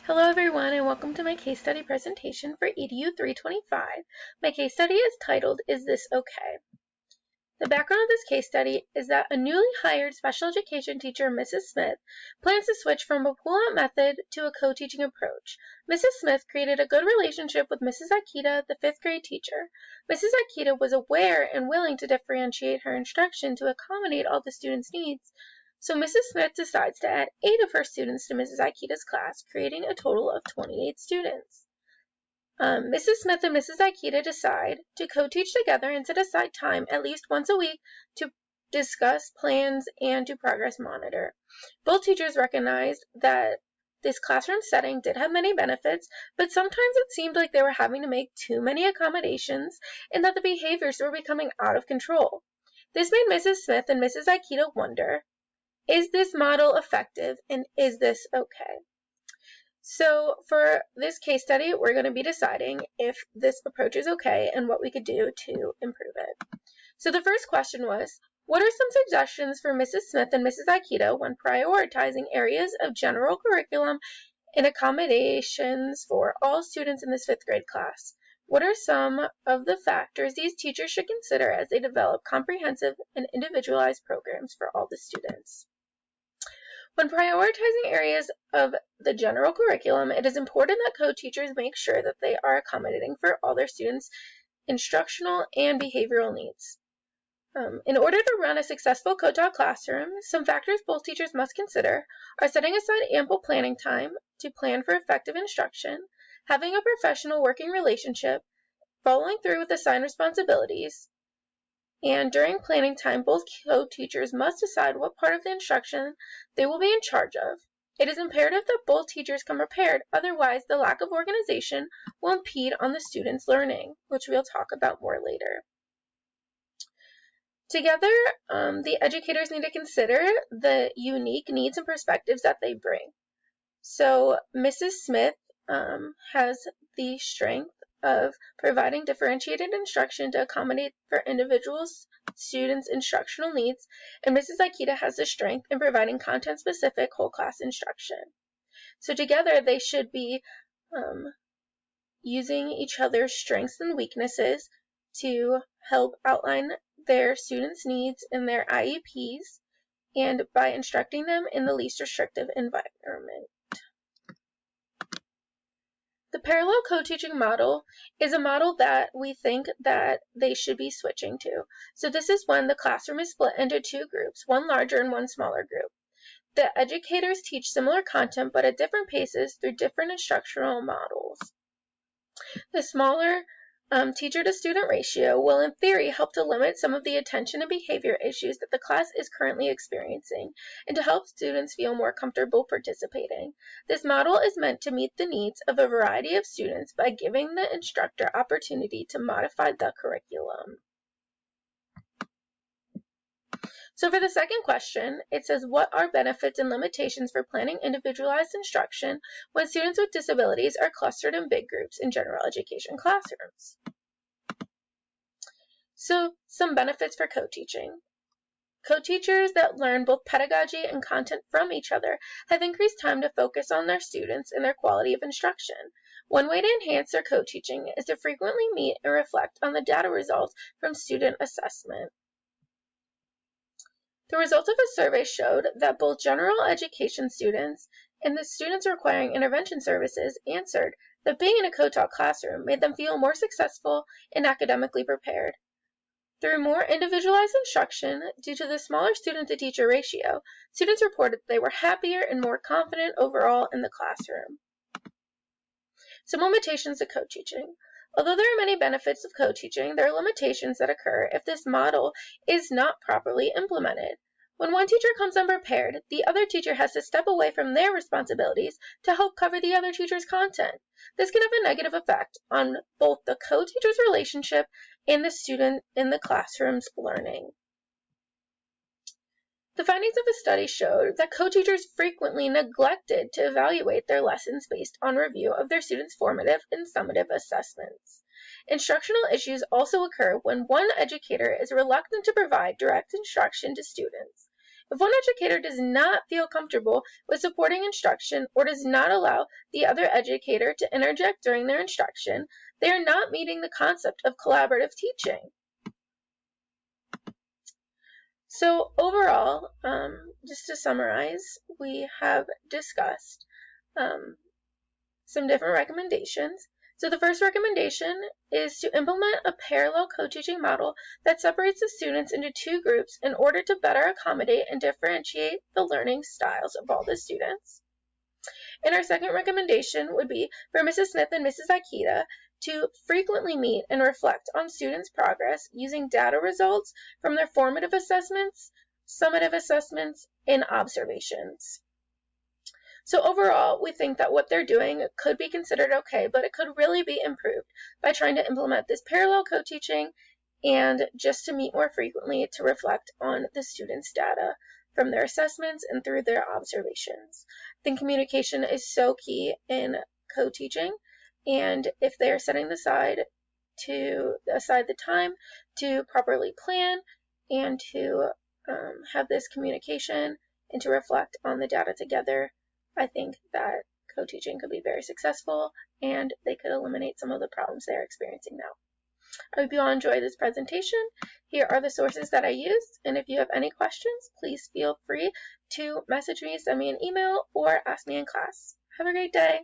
Hello everyone and welcome to my case study presentation for EDU 325. My case study is titled, Is This Okay? The background of this case study is that a newly hired special education teacher, Mrs. Smith, plans to switch from a pull-out method to a co-teaching approach. Mrs. Smith created a good relationship with Mrs. Akita, the 5th grade teacher. Mrs. Akita was aware and willing to differentiate her instruction to accommodate all the students' needs. So Mrs. Smith decides to add 8 of her students to Mrs. Akita's class, creating a total of 28 students. Mrs. Smith and Mrs. Akita decide to co-teach together and set aside time at least once a week to discuss plans and to progress monitor. Both teachers recognized that this classroom setting did have many benefits, but sometimes it seemed like they were having to make too many accommodations and that the behaviors were becoming out of control. This made Mrs. Smith and Mrs. Akita wonder, is this model effective and is this okay? So for this case study, we're going to be deciding if this approach is okay and what we could do to improve it. So the first question was, what are some suggestions for Mrs. Smith and Mrs. Akita when prioritizing areas of general curriculum and accommodations for all students in this 5th grade class? What are some of the factors these teachers should consider as they develop comprehensive and individualized programs for all the students? When prioritizing areas of the general curriculum, it is important that co-teachers make sure that they are accommodating for all their students' instructional and behavioral needs. In order to run a successful co-taught classroom, some factors both teachers must consider are setting aside ample planning time to plan for effective instruction, having a professional working relationship, following through with assigned responsibilities, and during planning time, both co-teachers must decide what part of the instruction they will be in charge of. It is imperative that both teachers come prepared, otherwise the lack of organization will impede on the students' learning, which we'll talk about more later. Together, the educators need to consider the unique needs and perspectives that they bring. So Mrs. Smith has the strength of providing differentiated instruction to accommodate for individual students' instructional needs, and Mrs. Akita has the strength in providing content-specific whole class instruction. So together they should be using each other's strengths and weaknesses to help outline their students' needs in their IEPs and by instructing them in the least restrictive environment. The parallel co-teaching model is a model that we think that they should be switching to. So this is when the classroom is split into 2 groups, one larger and one smaller group. The educators teach similar content but at different paces through different instructional models. The smaller teacher-to-student ratio will in theory help to limit some of the attention and behavior issues that the class is currently experiencing and to help students feel more comfortable participating. This model is meant to meet the needs of a variety of students by giving the instructor opportunity to modify the curriculum. So for the second question, it says, what are benefits and limitations for planning individualized instruction when students with disabilities are clustered in big groups in general education classrooms? So some benefits for co-teaching. Co-teachers that learn both pedagogy and content from each other have increased time to focus on their students and their quality of instruction. One way to enhance their co-teaching is to frequently meet and reflect on the data results from student assessment. The results of a survey showed that both general education students and the students requiring intervention services answered that being in a co-taught classroom made them feel more successful and academically prepared. Through more individualized instruction, due to the smaller student-to-teacher ratio, students reported they were happier and more confident overall in the classroom. Some limitations to co-teaching. Although there are many benefits of co-teaching, there are limitations that occur if this model is not properly implemented. When one teacher comes unprepared, the other teacher has to step away from their responsibilities to help cover the other teacher's content. This can have a negative effect on both the co-teacher's relationship and the student in the classroom's learning. The findings of the study showed that co-teachers frequently neglected to evaluate their lessons based on review of their students' formative and summative assessments. Instructional issues also occur when one educator is reluctant to provide direct instruction to students. If one educator does not feel comfortable with supporting instruction or does not allow the other educator to interject during their instruction, they are not meeting the concept of collaborative teaching. So overall, just to summarize, we have discussed some different recommendations. So the first recommendation is to implement a parallel co-teaching model that separates the students into two groups in order to better accommodate and differentiate the learning styles of all the students. And our second recommendation would be for Mrs. Smith and Mrs. Akita to frequently meet and reflect on students' progress using data results from their formative assessments, summative assessments, and observations. So overall, we think that what they're doing could be considered okay, but it could really be improved by trying to implement this parallel co-teaching and just to meet more frequently to reflect on the students' data from their assessments and through their observations. I think communication is so key in co-teaching, and if they are setting aside the time to properly plan and to have this communication and to reflect on the data together, I think that co-teaching could be very successful and they could eliminate some of the problems they're experiencing now. I hope you all enjoy this presentation. Here are the sources that I used, and if you have any questions, please feel free to message me, send me an email, or ask me in class. Have a great day.